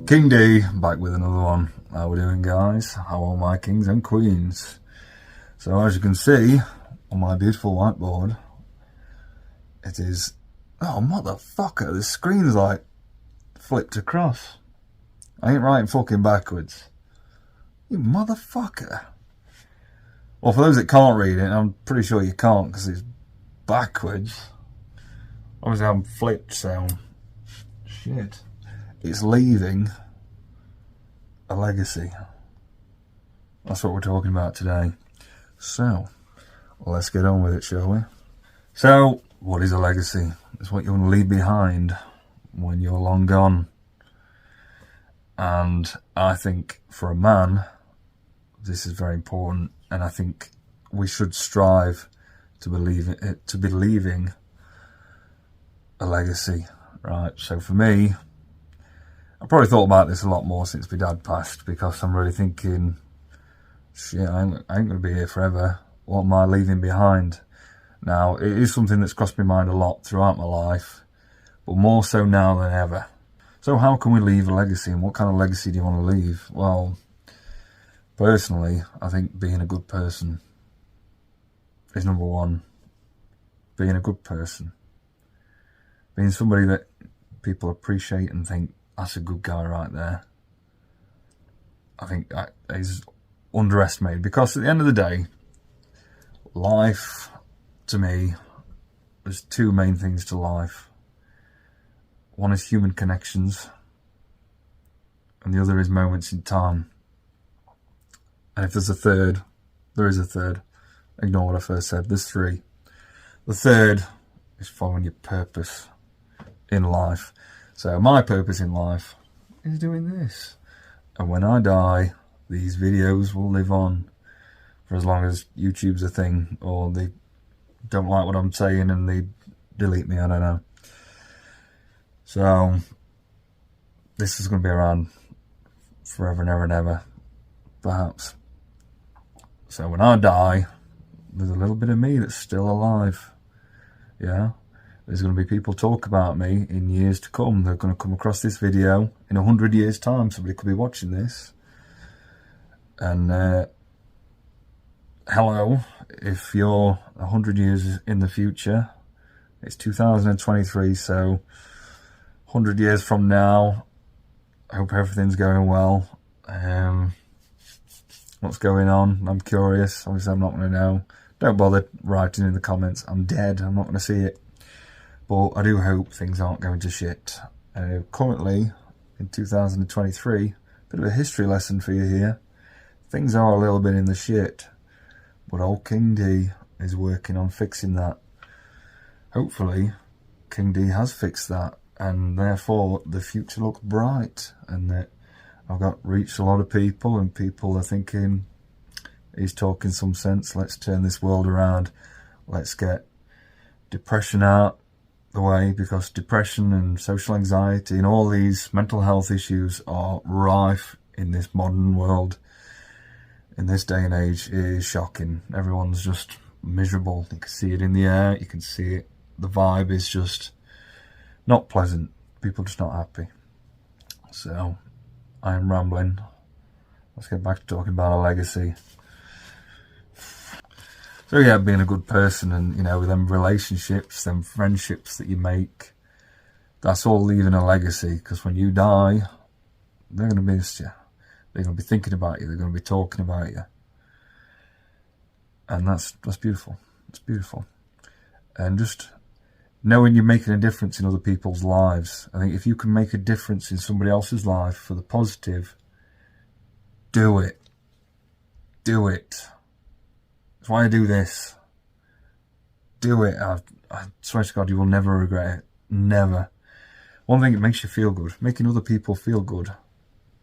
King D, back with another one. How we doing, guys? How are my kings and queens? So as you can see on my beautiful whiteboard, it is... Oh, motherfucker, the screen's like flipped across. I ain't writing fucking backwards. You motherfucker. Well, for those that can't read it, I'm pretty sure you can't because it's backwards. Obviously I'm flipped, so... Shit. It's leaving a legacy. That's what we're talking about today. So, let's get on with it, shall we? So, what is a legacy? It's what you want to leave behind when you're long gone. And I think for a man, this is very important, and I think we should strive to be leaving a legacy, right? So for me, I probably thought about this a lot more since my dad passed, because I'm really thinking, shit, I ain't going to be here forever. What am I leaving behind? Now, it is something that's crossed my mind a lot throughout my life, but more so now than ever. So how can we leave a legacy, and what kind of legacy do you want to leave? Well, personally, I think being a good person is number one. Being a good person. Being somebody that people appreciate and think, that's a good guy right there. I think that is underestimated, because at the end of the day, life, to me, there's two main things to life. One is human connections, and the other is moments in time. And if there's a third, there is a third. Ignore what I first said, there's three. The third is following your purpose in life. So my purpose in life is doing this. And when I die, these videos will live on for as long as YouTube's a thing, or they don't like what I'm saying and they delete me, I don't know. So this is going to be around forever and ever and ever, perhaps. So when I die, there's a little bit of me that's still alive. Yeah. There's going to be people talk about me in years to come. They're going to come across this video in 100 years' time. Somebody could be watching this. And hello, if you're 100 years in the future, it's 2023, so 100 years from now, I hope everything's going well. What's going on? I'm curious. Obviously, I'm not going to know. Don't bother writing in the comments. I'm dead. I'm not going to see it. But I do hope things aren't going to shit. Currently, in 2023, bit of a history lesson for you here. Things are a little bit in the shit. But old King D is working on fixing that. Hopefully, King D has fixed that. And therefore, the future looks bright. And that I've got reached a lot of people, and people are thinking, he's talking some sense. Let's turn this world around. Let's get depression out the way, because depression and social anxiety and all these mental health issues are rife in this modern world. In this day and age, it is shocking. Everyone's just miserable. You can see it in the air. You can see it. The vibe is just not pleasant. People are just not happy. So, I am rambling. Let's get back to talking about a legacy. So yeah, being a good person, and you know, them relationships, them friendships that you make, that's all leaving a legacy, because when you die, they're going to miss you. They're going to be thinking about you. They're going to be talking about you. And that's beautiful. It's beautiful. And just knowing you're making a difference in other people's lives. I think if you can make a difference in somebody else's life for the positive, do it. Do it. That's why I do this. Do it. I swear to God, you will never regret it. Never. One thing, it makes you feel good. Making other people feel good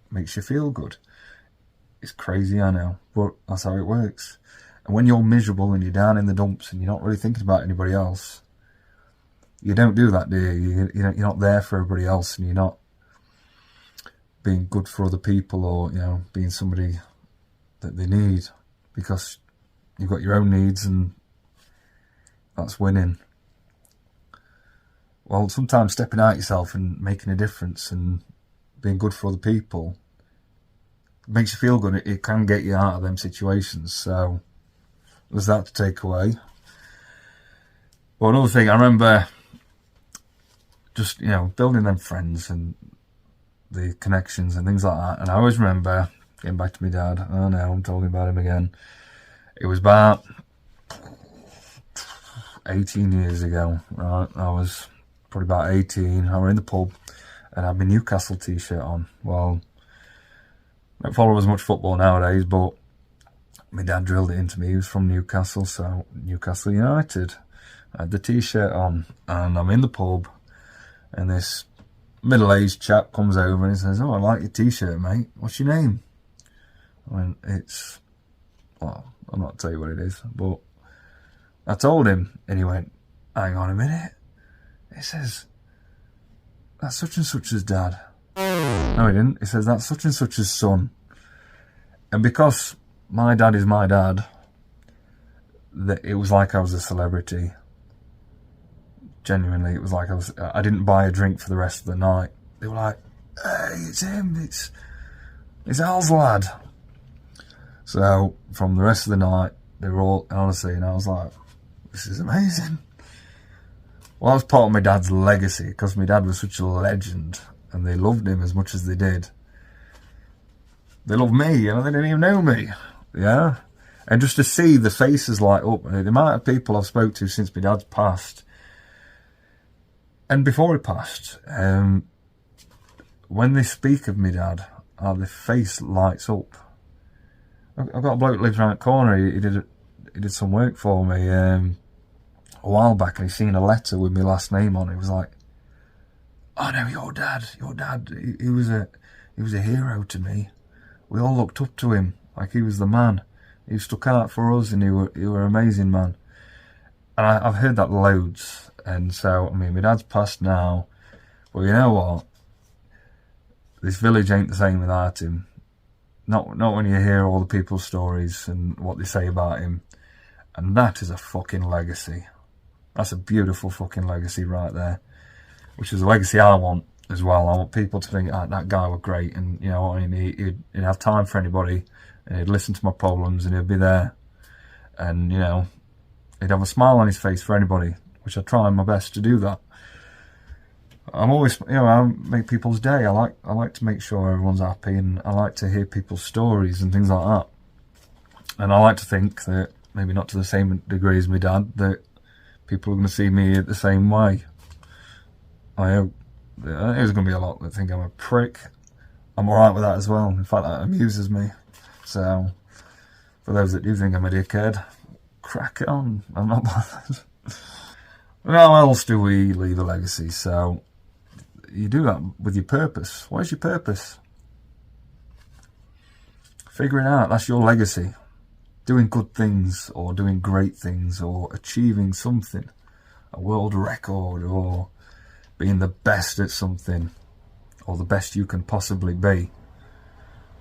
makes you feel good. It's crazy, I know, but that's how it works. And when you're miserable and you're down in the dumps and you're not really thinking about anybody else, you don't do that, do you? You're not there for everybody else, and you're not being good for other people, or, you know, being somebody that they need, because you've got your own needs, and that's winning. Well, sometimes stepping out yourself and making a difference and being good for other people, it makes you feel good. It can get you out of them situations. So there's that to take away. But another thing, I remember just, building them friends and the connections and things like that. And I always remember getting back to my dad. Oh no, I'm talking about him again. It was about 18 years ago, right? I was probably about 18. I was in the pub and I had my Newcastle t-shirt on. Well, I don't follow as much football nowadays, but my dad drilled it into me. He was from Newcastle, so Newcastle United. I had the t-shirt on and I'm in the pub and this middle-aged chap comes over and he says, "Oh, I like your t-shirt, mate. What's your name?" I went, I'm not tell you what it is, but I told him and he went, "Hang on a minute." He says, "That's such and such's dad." No, he didn't. He says, "That's such and such's son." And because my dad is my dad, it was like I was a celebrity. Genuinely, it was like I didn't buy a drink for the rest of the night. They were like, "Hey, it's him, it's Al's lad." So, from the rest of the night, they were all, honestly, and I was like, this is amazing. Well, that was part of my dad's legacy, because my dad was such a legend, and they loved him as much as they did. They loved me, they didn't even know me, yeah? And just to see the faces light up, the amount of people I've spoke to since my dad's passed, and before he passed, when they speak of my dad, the face lights up. I've got a bloke who lives around the corner. He did some work for me a while back, and he's seen a letter with my last name on it. He was like, "Oh no, your dad. He was a hero to me. We all looked up to him like he was the man. He stuck out for us, and he were an amazing man." And I've heard that loads. And so, my dad's passed now. Well, you know what? This village ain't the same without him. Not when you hear all the people's stories and what they say about him. And that is a fucking legacy. That's a beautiful fucking legacy right there. Which is a legacy I want as well. I want people to think, that guy was great. And, he'd have time for anybody. And he'd listen to my problems and he'd be there. And, he'd have a smile on his face for anybody. Which I try my best to do that. I'm always, I make people's day. I like to make sure everyone's happy, and I like to hear people's stories and things like that. And I like to think that, maybe not to the same degree as my dad, that people are going to see me the same way. I hope. There's going to be a lot that think I'm a prick. I'm alright with that as well. In fact, that amuses me. So, for those that do think I'm a dickhead, crack on. I'm not bothered. How else do we leave a legacy? So, you do that with your purpose. What is your purpose? Figure it out. That's your legacy. Doing good things, or doing great things, or achieving something. A world record, or being the best at something, or the best you can possibly be.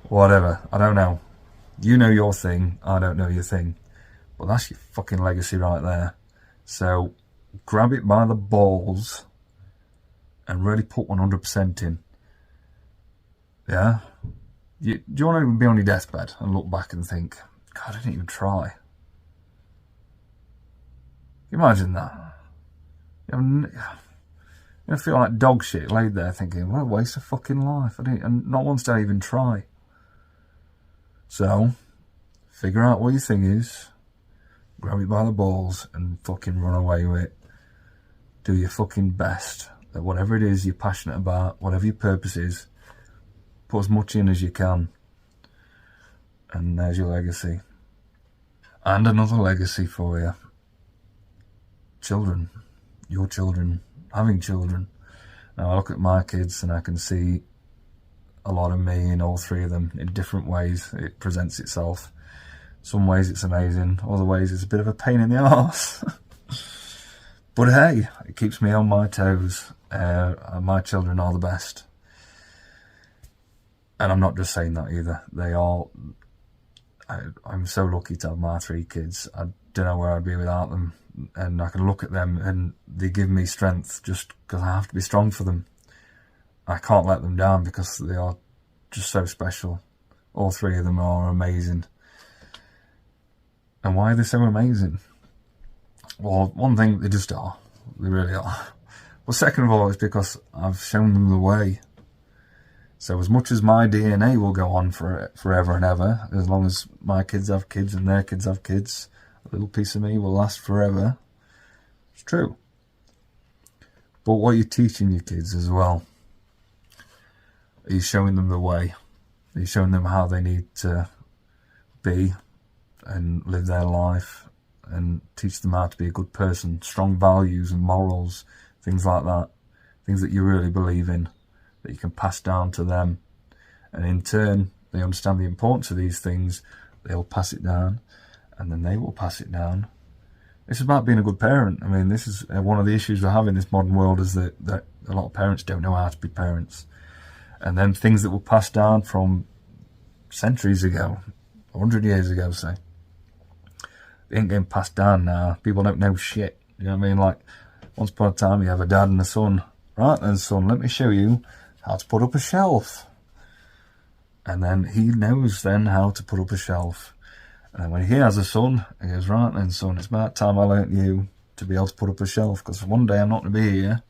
Whatever. I don't know. You know your thing. I don't know your thing. But that's your fucking legacy right there. So, grab it by the balls and really put 100% in. Yeah? Do you want to be on your deathbed and look back and think, God, I didn't even try? Imagine that. You feel like dog shit laid there thinking, what a waste of fucking life. And not once did I even try. So, figure out what your thing is, grab it by the balls and fucking run away with it. Do your fucking best at whatever it is you're passionate about, whatever your purpose is. Put as much in as you can. And there's your legacy. And another legacy for you. Children. Your children. Having children. Now I look at my kids and I can see a lot of me in all three of them in different ways. It presents itself. Some ways it's amazing. Other ways it's a bit of a pain in the arse. But hey, it keeps me on my toes. My children are the best. And I'm not just saying that either. They are. I'm so lucky to have my three kids. I don't know where I'd be without them. And I can look at them and they give me strength just because I have to be strong for them. I can't let them down because they are just so special. All three of them are amazing. And why are they so amazing? Well, one thing, they just are. They really are. Well, second of all, it's because I've shown them the way. So as much as my DNA will go on for forever and ever, as long as my kids have kids and their kids have kids, a little piece of me will last forever. It's true. But what you're teaching your kids as well, are you showing them the way? Are you showing them how they need to be and live their life, and teach them how to be a good person, strong values and morals, things like that, things that you really believe in, that you can pass down to them, and in turn they understand the importance of these things, they'll pass it down, and then they will pass it down. It's about being a good parent. I mean, this is one of the issues we have in this modern world, is that a lot of parents don't know how to be parents, and then things that were passed down from centuries ago, 100 years ago, say, they ain't getting passed down now. People don't know shit, you know what I mean? Like, once upon a time you have a dad and a son. Right then, son, let me show you how to put up a shelf. And then he knows then how to put up a shelf. And then when he has a son, he goes, right then, son, it's about time I learnt you to be able to put up a shelf, because one day I'm not going to be here.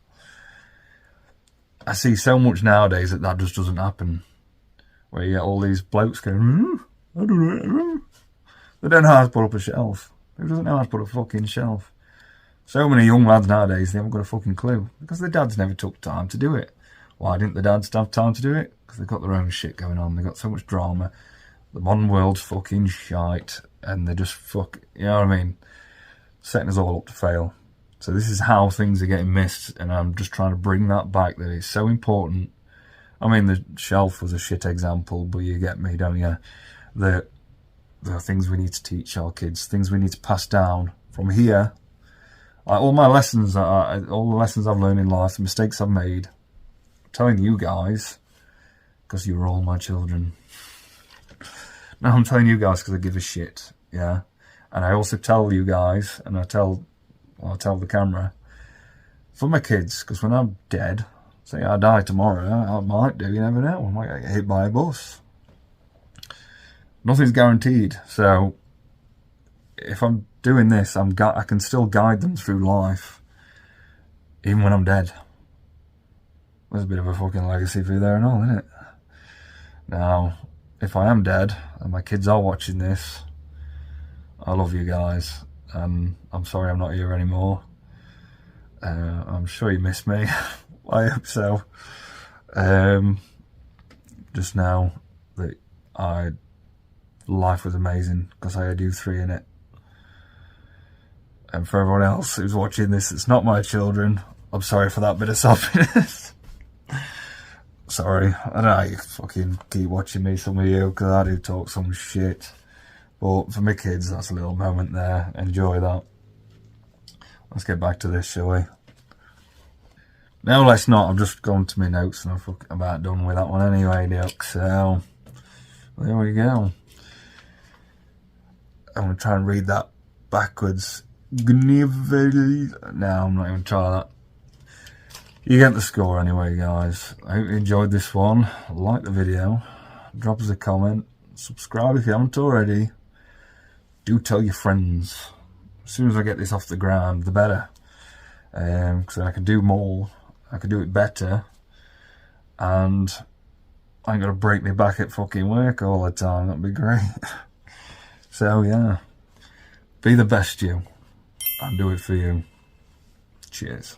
I see so much nowadays that just doesn't happen. Where you get all these blokes going, I don't know. They don't know how to put up a shelf. Who doesn't know how to put up a fucking shelf? So many young lads nowadays, they haven't got a fucking clue, because their dads never took time to do it. Why didn't the dads have time to do it? Because they've got their own shit going on. They've got so much drama. The modern world's fucking shite, and they just you know what I mean? Setting us all up to fail. So this is how things are getting missed, and I'm just trying to bring that back, that it's so important. I mean, the shelf was a shit example, but you get me, don't you? There are things we need to teach our kids, things we need to pass down from here. Like all my lessons, all the lessons I've learned in life, the mistakes I've made, I'm telling you guys, because you're all my children. No, I'm telling you guys because I give a shit, yeah? And I also tell you guys, and I tell the camera, for my kids, because when I'm dead, say I die tomorrow, I might do, you never know, I might get hit by a bus. Nothing's guaranteed, so if I'm doing this, I can still guide them through life, even when I'm dead. There's a bit of a fucking legacy for you there and all, isn't it? Now, if I am dead, and my kids are watching this, I love you guys, and I'm sorry I'm not here anymore. I'm sure you miss me. I hope so. Just now, life was amazing, because I had you three in it. And for everyone else who's watching this, it's not my children, I'm sorry for that bit of softness. Sorry, I don't know how you fucking keep watching me, some of you, because I do talk some shit. But for my kids, that's a little moment there. Enjoy that. Let's get back to this, shall we? No, let's not. I've just gone to my notes and I'm about done with that one anyway, Duck. So, there we go. I'm going to try and read that backwards. No, I'm not even trying that. You get the score anyway, guys. I hope you enjoyed this one. Like the video. Drop us a comment. Subscribe if you haven't already. Do tell your friends. As soon as I get this off the ground, the better. Because I can do more. I can do it better. And I ain't got to break my back at fucking work all the time. That'd be great. So, yeah. Be the best you. And do it for you. Cheers.